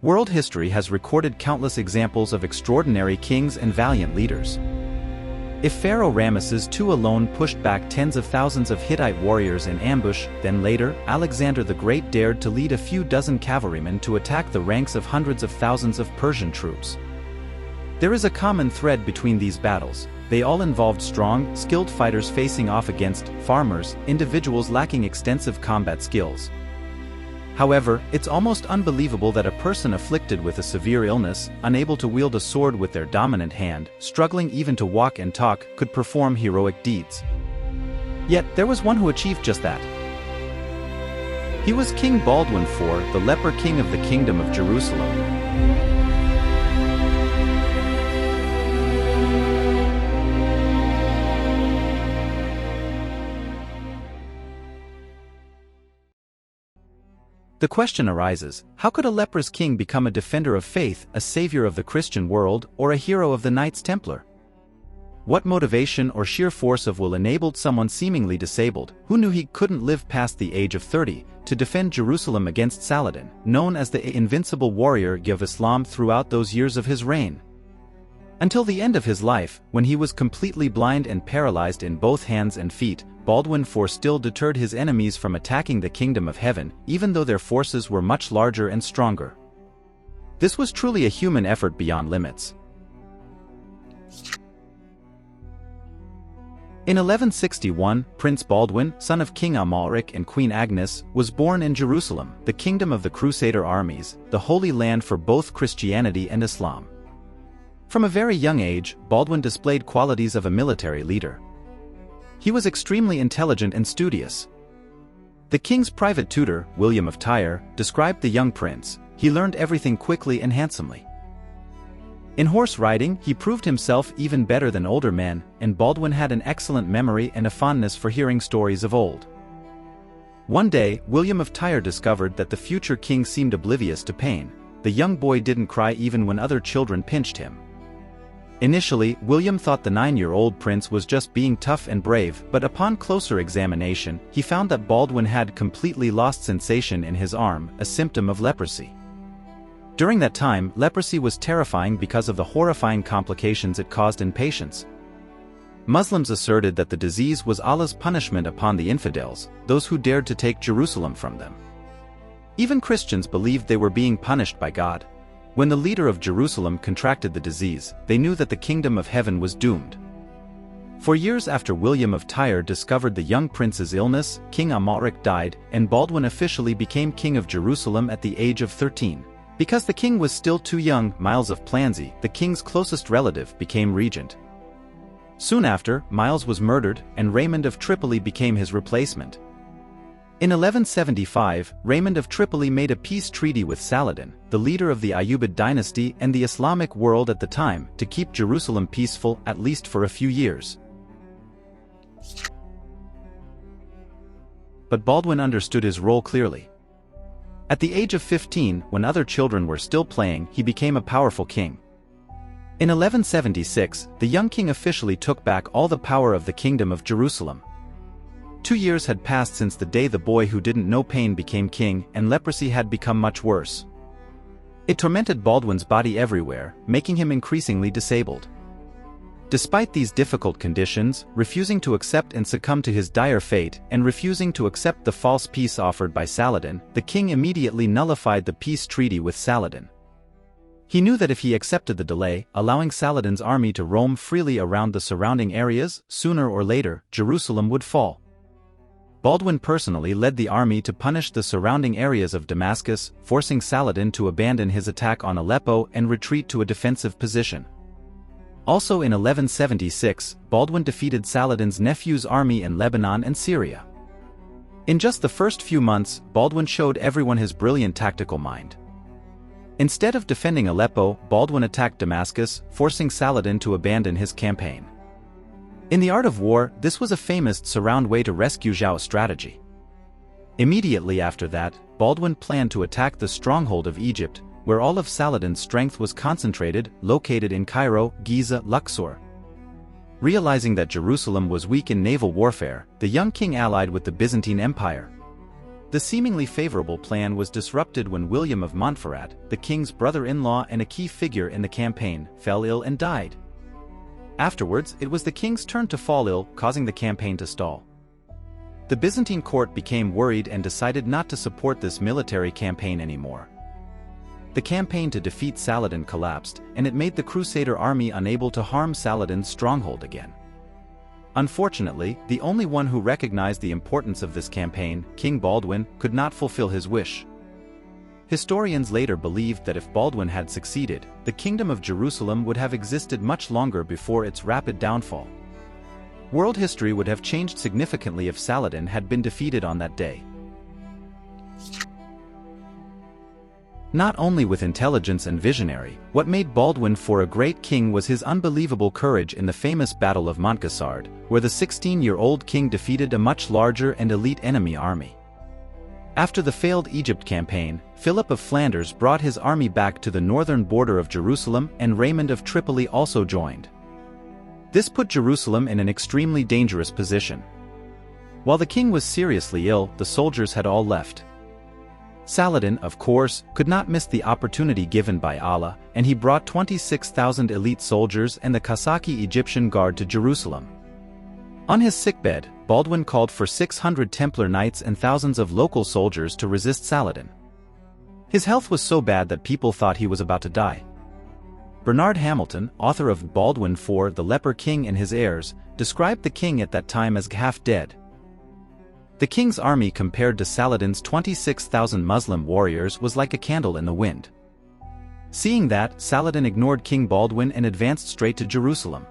World history has recorded countless examples of extraordinary kings and valiant leaders. If Pharaoh Ramesses II alone pushed back tens of thousands of Hittite warriors in ambush, then later, Alexander the Great dared to lead a few dozen cavalrymen to attack the ranks of hundreds of thousands of Persian troops. There is a common thread between these battles. They all involved strong, skilled fighters facing off against farmers, individuals lacking extensive combat skills. However, it's almost unbelievable that a person afflicted with a severe illness, unable to wield a sword with their dominant hand, struggling even to walk and talk, could perform heroic deeds. Yet, there was one who achieved just that. He was King Baldwin IV, the Leper King of the Kingdom of Jerusalem. The question arises, how could a leprous king become a defender of faith, a savior of the Christian world, or a hero of the Knights Templar? What motivation or sheer force of will enabled someone seemingly disabled, who knew he couldn't live past the age of 30, to defend Jerusalem against Saladin, known as the invincible warrior of Islam throughout those years of his reign? Until the end of his life, when he was completely blind and paralyzed in both hands and feet, Baldwin IV still deterred his enemies from attacking the Kingdom of Heaven, even though their forces were much larger and stronger. This was truly a human effort beyond limits. In 1161, Prince Baldwin, son of King Amalric and Queen Agnes, was born in Jerusalem, the kingdom of the Crusader armies, the holy land for both Christianity and Islam. From a very young age, Baldwin displayed qualities of a military leader. He was extremely intelligent and studious. The king's private tutor, William of Tyre, described the young prince. He learned everything quickly and handsomely. In horse riding, he proved himself even better than older men, and Baldwin had an excellent memory and a fondness for hearing stories of old. One day, William of Tyre discovered that the future king seemed oblivious to pain. The young boy didn't cry even when other children pinched him. Initially, William thought the 9-year-old prince was just being tough and brave, but upon closer examination, he found that Baldwin had completely lost sensation in his arm, a symptom of leprosy. During that time, leprosy was terrifying because of the horrifying complications it caused in patients. Muslims asserted that the disease was Allah's punishment upon the infidels, those who dared to take Jerusalem from them. Even Christians believed they were being punished by God. When the leader of Jerusalem contracted the disease, they knew that the Kingdom of Heaven was doomed. For years after William of Tyre discovered the young prince's illness, King Amalric died, and Baldwin officially became king of Jerusalem at the age of 13. Because the king was still too young, Miles of Plansey, the king's closest relative, became regent. Soon after, Miles was murdered, and Raymond of Tripoli became his replacement. In 1175, Raymond of Tripoli made a peace treaty with Saladin, the leader of the Ayyubid dynasty and the Islamic world at the time, to keep Jerusalem peaceful, at least for a few years. But Baldwin understood his role clearly. At the age of 15, when other children were still playing, he became a powerful king. In 1176, the young king officially took back all the power of the Kingdom of Jerusalem. 2 years had passed since the day the boy who didn't know pain became king, and leprosy had become much worse. It tormented Baldwin's body everywhere, making him increasingly disabled. Despite these difficult conditions, refusing to accept and succumb to his dire fate, and refusing to accept the false peace offered by Saladin, the king immediately nullified the peace treaty with Saladin. He knew that if he accepted the delay, allowing Saladin's army to roam freely around the surrounding areas, sooner or later, Jerusalem would fall. Baldwin personally led the army to punish the surrounding areas of Damascus, forcing Saladin to abandon his attack on Aleppo and retreat to a defensive position. Also in 1176, Baldwin defeated Saladin's nephew's army in Lebanon and Syria. In just the first few months, Baldwin showed everyone his brilliant tactical mind. Instead of defending Aleppo, Baldwin attacked Damascus, forcing Saladin to abandon his campaign. In the art of war, this was a famous surround way to rescue Zhao strategy. Immediately after that, Baldwin planned to attack the stronghold of Egypt, where all of Saladin's strength was concentrated, located in Cairo, Giza, Luxor. Realizing that Jerusalem was weak in naval warfare, the young king allied with the Byzantine Empire. The seemingly favorable plan was disrupted when William of Montferrat, the king's brother-in-law and a key figure in the campaign, fell ill and died. Afterwards, it was the king's turn to fall ill, causing the campaign to stall. The Byzantine court became worried and decided not to support this military campaign anymore. The campaign to defeat Saladin collapsed, and it made the Crusader army unable to harm Saladin's stronghold again. Unfortunately, the only one who recognized the importance of this campaign, King Baldwin, could not fulfill his wish. Historians later believed that if Baldwin had succeeded, the Kingdom of Jerusalem would have existed much longer before its rapid downfall. World history would have changed significantly if Saladin had been defeated on that day. Not only with intelligence and visionary, what made Baldwin IV a great king was his unbelievable courage in the famous Battle of Montgessard, where the 16-year-old king defeated a much larger and elite enemy army. After the failed Egypt campaign, Philip of Flanders brought his army back to the northern border of Jerusalem, and Raymond of Tripoli also joined. This put Jerusalem in an extremely dangerous position. While the king was seriously ill, the soldiers had all left. Saladin, of course, could not miss the opportunity given by Allah, and he brought 26,000 elite soldiers and the Kasaki Egyptian guard to Jerusalem. On his sickbed, Baldwin called for 600 Templar knights and thousands of local soldiers to resist Saladin. His health was so bad that people thought he was about to die. Bernard Hamilton, author of Baldwin IV, the Leper King and His Heirs, described the king at that time as half dead. The king's army compared to Saladin's 26,000 Muslim warriors was like a candle in the wind. Seeing that, Saladin ignored King Baldwin and advanced straight to Jerusalem.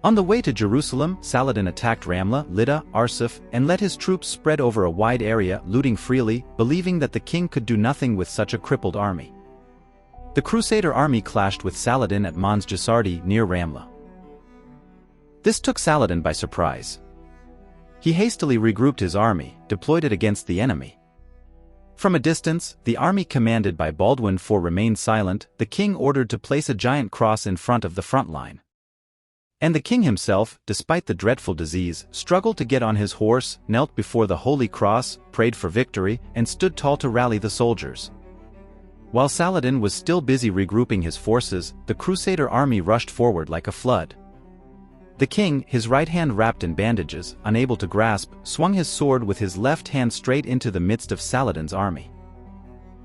On the way to Jerusalem, Saladin attacked Ramla, Lydda, Arsuf, and let his troops spread over a wide area, looting freely, believing that the king could do nothing with such a crippled army. The Crusader army clashed with Saladin at Mons Gisardi near Ramla. This took Saladin by surprise. He hastily regrouped his army, deployed it against the enemy. From a distance, the army commanded by Baldwin IV remained silent. The king ordered to place a giant cross in front of the front line. And the king himself, despite the dreadful disease, struggled to get on his horse, knelt before the holy cross, prayed for victory, and stood tall to rally the soldiers. While Saladin was still busy regrouping his forces, the Crusader army rushed forward like a flood. The king, his right hand wrapped in bandages, unable to grasp, swung his sword with his left hand straight into the midst of Saladin's army.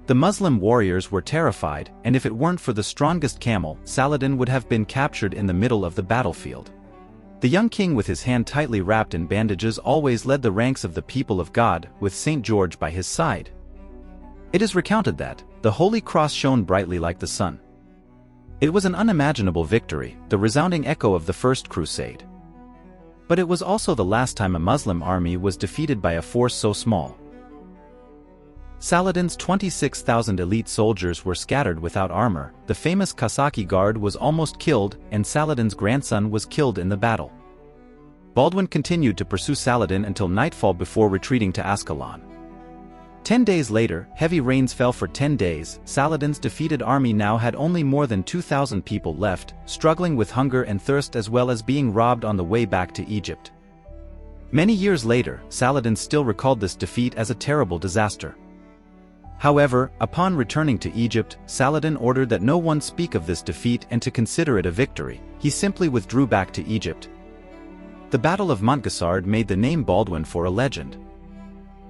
The Muslim warriors were terrified, and if it weren't for the strongest camel, Saladin would have been captured in the middle of the battlefield. The young king, with his hand tightly wrapped in bandages, always led the ranks of the people of God, with St. George by his side. It is recounted that the Holy Cross shone brightly like the sun. It was an unimaginable victory, the resounding echo of the First Crusade. But it was also the last time a Muslim army was defeated by a force so small. Saladin's 26,000 elite soldiers were scattered without armor, the famous Kasaki guard was almost killed, and Saladin's grandson was killed in the battle. Baldwin continued to pursue Saladin until nightfall before retreating to Ascalon. 10 days later, heavy rains fell for 10 days. Saladin's defeated army now had only more than 2,000 people left, struggling with hunger and thirst as well as being robbed on the way back to Egypt. Many years later, Saladin still recalled this defeat as a terrible disaster. However, upon returning to Egypt, Saladin ordered that no one speak of this defeat and to consider it a victory. He simply withdrew back to Egypt. The Battle of Montgessard made the name Baldwin IV a legend.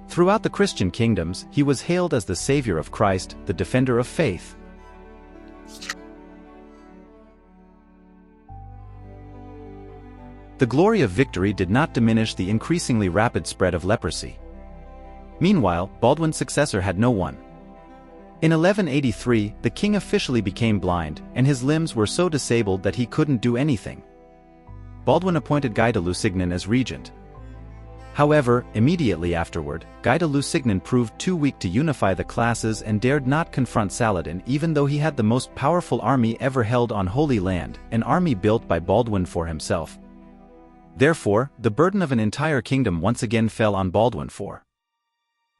Throughout the Christian kingdoms, he was hailed as the savior of Christ, the defender of faith. The glory of victory did not diminish the increasingly rapid spread of leprosy. Meanwhile, Baldwin's successor had no one. In 1183, the king officially became blind, and his limbs were so disabled that he couldn't do anything. Baldwin appointed Guy de Lusignan as regent. However, immediately afterward, Guy de Lusignan proved too weak to unify the classes and dared not confront Saladin even though he had the most powerful army ever held on Holy Land, an army built by Baldwin IV himself. Therefore, the burden of an entire kingdom once again fell on Baldwin IV.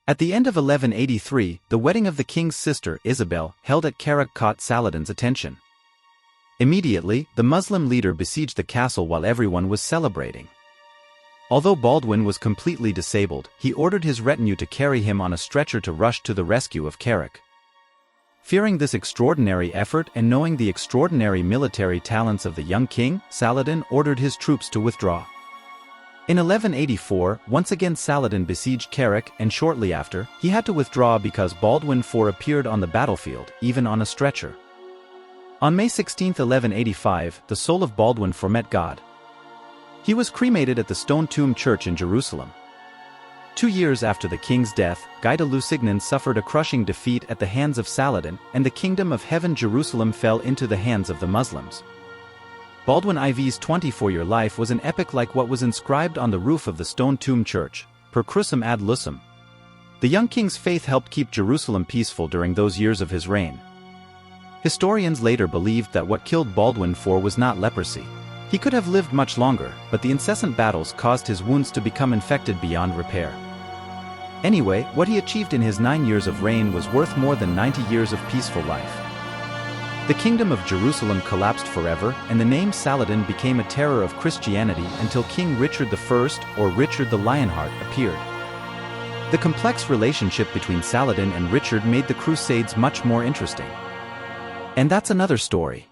At the end of 1183, the wedding of the king's sister, Isabel, held at Karak caught Saladin's attention. Immediately, the Muslim leader besieged the castle while everyone was celebrating. Although Baldwin was completely disabled, he ordered his retinue to carry him on a stretcher to rush to the rescue of Carrick. Fearing this extraordinary effort and knowing the extraordinary military talents of the young king, Saladin ordered his troops to withdraw. In 1184, once again Saladin besieged Carrick, and shortly after, he had to withdraw because Baldwin IV appeared on the battlefield, even on a stretcher. On May 16, 1185, the soul of Baldwin IV met God. He was cremated at the Stone Tomb Church in Jerusalem. 2 years after the king's death, Guy de Lusignan suffered a crushing defeat at the hands of Saladin, and the kingdom of heaven Jerusalem fell into the hands of the Muslims. Baldwin IV's 24-year life was an epic like what was inscribed on the roof of the Stone Tomb Church, per crucem ad lucem. The young king's faith helped keep Jerusalem peaceful during those years of his reign. Historians later believed that what killed Baldwin IV was not leprosy. He could have lived much longer, but the incessant battles caused his wounds to become infected beyond repair. Anyway, what he achieved in his 9 years of reign was worth more than 90 years of peaceful life. The kingdom of Jerusalem collapsed forever, and the name Saladin became a terror of Christianity until King Richard I, or Richard the Lionheart, appeared. The complex relationship between Saladin and Richard made the Crusades much more interesting. And that's another story.